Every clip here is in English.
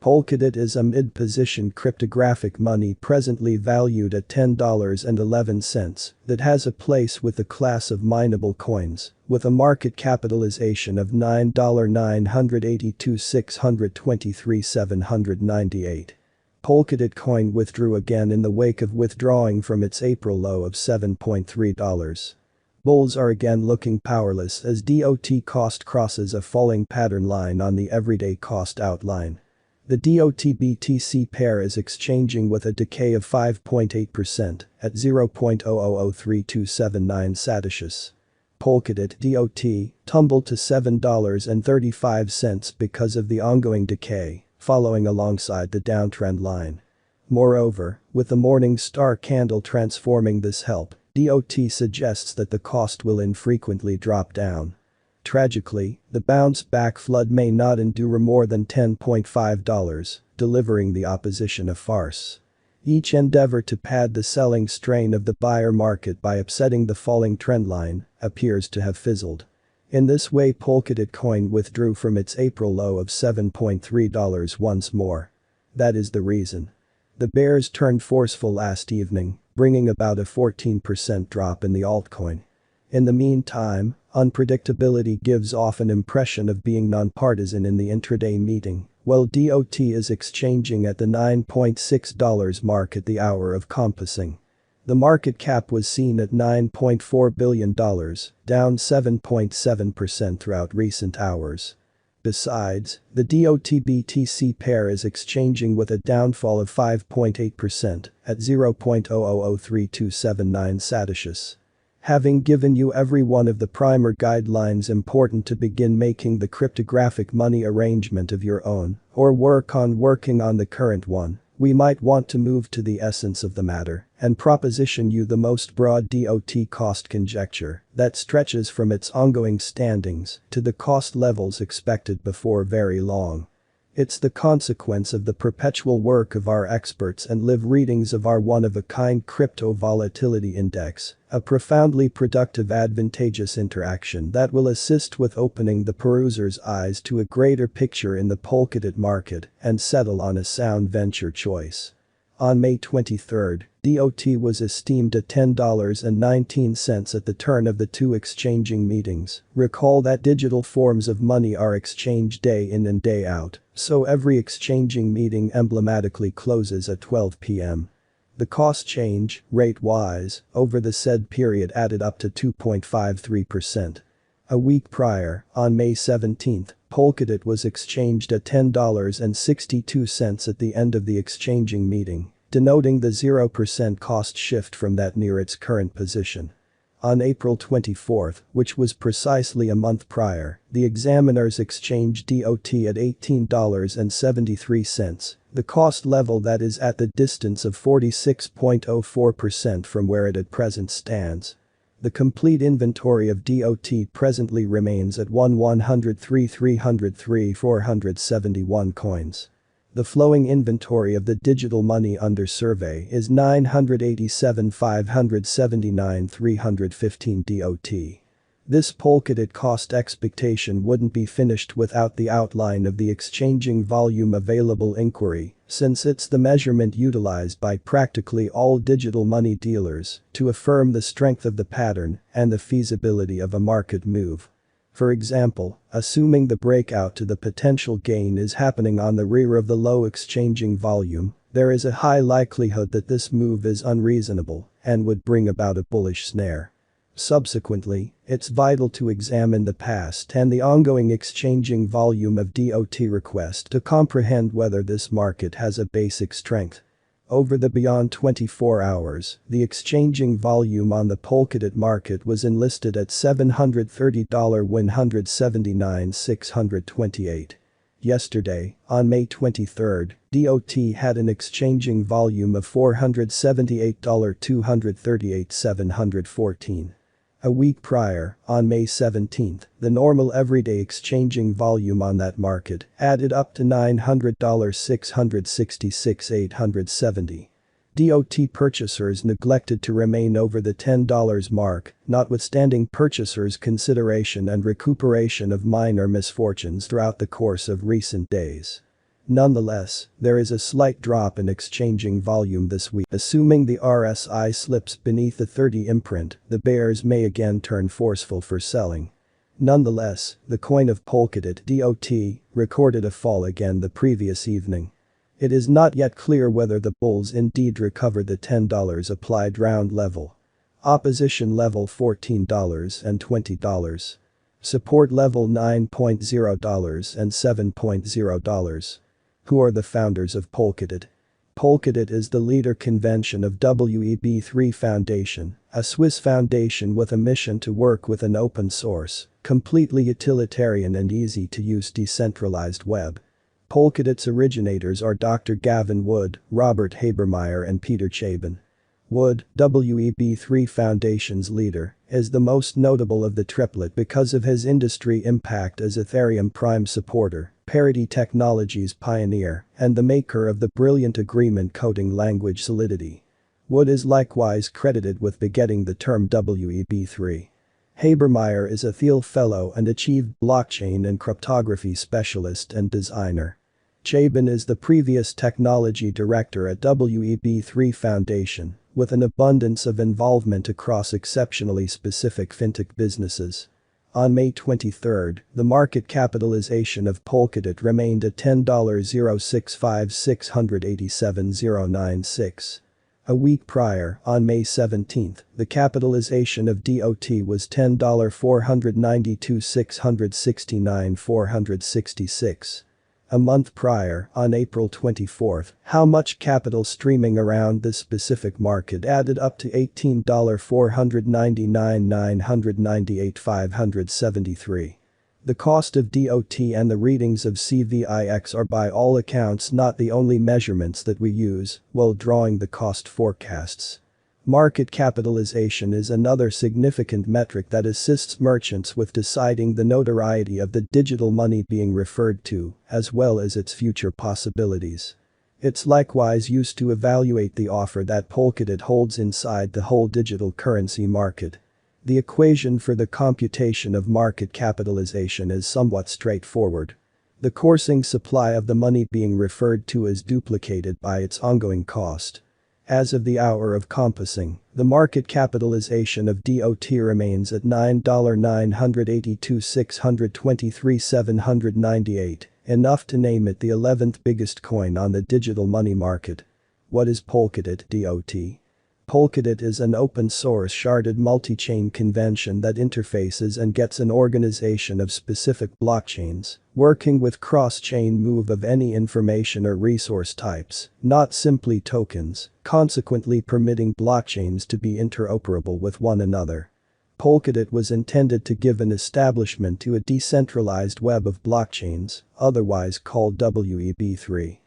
Polkadot is a mid-position cryptographic money presently valued at $10.11 that has a place with the class of mineable coins, with a market capitalization of $9,982,623,798. Polkadot coin withdrew again in the wake of withdrawing from its April low of $7.3. Bulls are again looking powerless as DOT cost crosses a falling pattern line on the everyday cost outline. The DOT-BTC pair is exchanging with a decay of 5.8% at 0.003279 satoshis. Polkadot DOT tumbled to $7.35 because of the ongoing decay, following alongside the downtrend line. Moreover, with the morning star candle transforming this help, DOT suggests that the cost will infrequently drop down. Tragically, the bounce-back flood may not endure more than $10.5, delivering the opposition a farce. Each endeavor to pad the selling strain of the buyer market by upsetting the falling trendline appears to have fizzled. In this way, Polkadot coin withdrew from its April low of $7.3 once more. That is the reason. The bears turned forceful last evening, bringing about a 14% drop in the altcoin. In the meantime, unpredictability gives off an impression of being nonpartisan in the intraday meeting, while DOT is exchanging at the $9.6 mark at the hour of compassing. The market cap was seen at $9.4 billion, down 7.7% throughout recent hours. Besides, the DOT-BTC pair is exchanging with a downfall of 5.8% at 0.003279 satoshis. Having given you every one of the primer guidelines important to begin making the cryptographic money arrangement of your own, or working on the current one, we might want to move to the essence of the matter and proposition you the most broad DOT cost conjecture that stretches from its ongoing standings to the cost levels expected before very long. It's the consequence of the perpetual work of our experts and live readings of our one-of-a-kind crypto volatility index, a profoundly productive advantageous interaction that will assist with opening the peruser's eyes to a greater picture in the Polkadot market and settle on a sound venture choice. On May 23, DOT was esteemed at $10.19 at the turn of the two exchanging meetings. Recall that digital forms of money are exchanged day in and day out, so every exchanging meeting emblematically closes at 12 p.m. The cost change, rate-wise, over the said period added up to 2.53%. A week prior, on May 17, Polkadot was exchanged at $10.62 at the end of the exchanging meeting, denoting the 0% cost shift from that near its current position. On April 24, which was precisely a month prior, the examiners exchanged DOT at $18.73, the cost level that is at the distance of 46.04% from where it at present stands. The complete inventory of DOT presently remains at 103,303,471 coins. The flowing inventory of the digital money under survey is 987,579,315 DOT. This Polkadot cost expectation wouldn't be finished without the outline of the exchanging volume available inquiry, since it's the measurement utilized by practically all digital money dealers to affirm the strength of the pattern and the feasibility of a market move. For example, assuming the breakout to the potential gain is happening on the rear of the low exchanging volume, there is a high likelihood that this move is unreasonable and would bring about a bullish snare. Subsequently, it's vital to examine the past and the ongoing exchanging volume of DOT request to comprehend whether this market has a basic strength. Over the beyond 24 hours, the exchanging volume on the Polkadot market was enlisted at $730,179,628. Yesterday, on May 23, DOT had an exchanging volume of $478,238,714. A week prior, on May 17, the normal everyday exchanging volume on that market added up to $900,666,870. DOT purchasers neglected to remain over the $10 mark, notwithstanding purchasers' consideration and recuperation of minor misfortunes throughout the course of recent days. Nonetheless, there is a slight drop in exchanging volume this week. Assuming the RSI slips beneath the 30 imprint, the bears may again turn forceful for selling. Nonetheless, the coin of Polkadot (DOT) recorded a fall again the previous evening. It is not yet clear whether the bulls indeed recovered the $10 applied round level. Opposition level $14 and $20. Support level $9.0 and $7.0. Who are the founders of Polkadot? Polkadot is the leader convention of WEB3 Foundation, a Swiss foundation with a mission to work with an open source, completely utilitarian and easy to use decentralized web. Polkadot's originators are Dr. Gavin Wood, Robert Habermeyer and Peter Chabon. Wood, WEB3 Foundation's leader, is the most notable of the triplet because of his industry impact as Ethereum prime supporter, parity technologies pioneer, and the maker of the brilliant agreement coding language Solidity. Wood is likewise credited with begetting the term WEB3. Habermeyer is a Thiel Fellow and achieved blockchain and cryptography specialist and designer. Chabon is the previous technology director at WEB3 Foundation, with an abundance of involvement across exceptionally specific fintech businesses. On May 23, the market capitalization of Polkadot remained at $10,065,687,096. A week prior, on May 17, the capitalization of DOT was $10,492,669,466. A month prior, on April 24, how much capital streaming around this specific market added up to $18,499,998,573. The cost of DOT and the readings of CVIX are by all accounts not the only measurements that we use while drawing the cost forecasts. Market capitalization is another significant metric that assists merchants with deciding the notoriety of the digital money being referred to, as well as its future possibilities. It's likewise used to evaluate the offer that Polkadot holds inside the whole digital currency market. The equation for the computation of market capitalization is somewhat straightforward. The coursing supply of the money being referred to is duplicated by its ongoing cost. As of the hour of compassing, the market capitalization of DOT remains at $9,982,623,798, enough to name it the 11th biggest coin on the digital money market. What is Polkadot (DOT)? Polkadot is an open-source sharded multi-chain convention that interfaces and gets an organization of specific blockchains, working with cross-chain move of any information or resource types, not simply tokens, consequently permitting blockchains to be interoperable with one another. Polkadot was intended to give an establishment to a decentralized web of blockchains, otherwise called WEB3.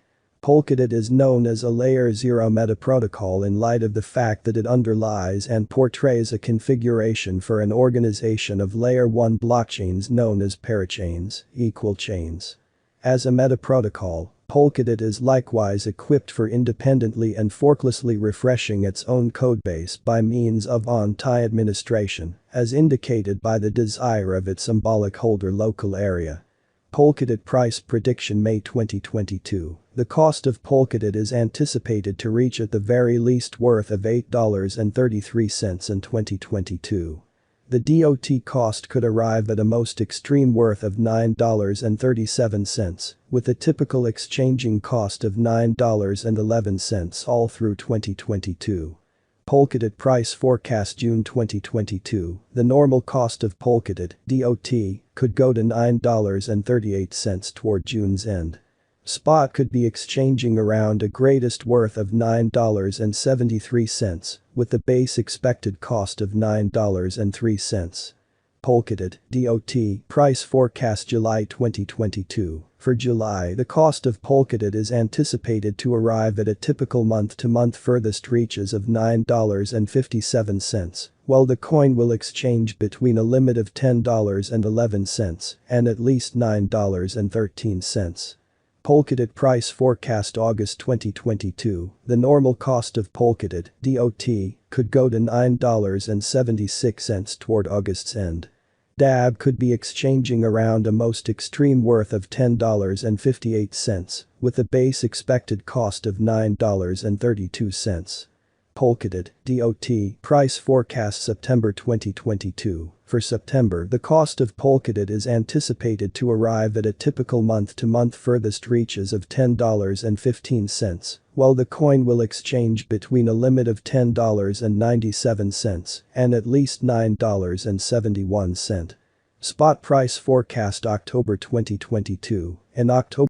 Polkadot is known as a Layer 0 metaprotocol in light of the fact that it underlies and portrays a configuration for an organization of Layer 1 blockchains known as parachains, equal chains. As a metaprotocol, Polkadot is likewise equipped for independently and forklessly refreshing its own codebase by means of on-tie administration, as indicated by the desire of its symbolic holder local area. Polkadot price prediction May 2022. The cost of Polkadot is anticipated to reach at the very least worth of $8.33 in 2022. The DOT cost could arrive at a most extreme worth of $9.37, with a typical exchanging cost of $9.11 all through 2022. Polkadot price forecast June 2022. The normal cost of Polkadot (DOT) could go to $9.38 toward June's end. Spot could be exchanging around a greatest worth of $9.73, with the base expected cost of $9.03. Polkadot (DOT) price forecast July 2022. For July, the cost of Polkadot is anticipated to arrive at a typical month-to-month furthest reaches of $9.57, while the coin will exchange between a limit of $10.11 and at least $9.13. Polkadot price forecast August 2022. The normal cost of Polkadot (DOT) could go to $9.76 toward August's end. DAB could be exchanging around a most extreme worth of $10.58, with a base expected cost of $9.32. Polkadot, DOT, price forecast September 2022. For September, the cost of Polkadot is anticipated to arrive at a typical month-to-month furthest reaches of $10.15, while the coin will exchange between a limit of $10.97 and at least $9.71. Spot price forecast October 2022. In October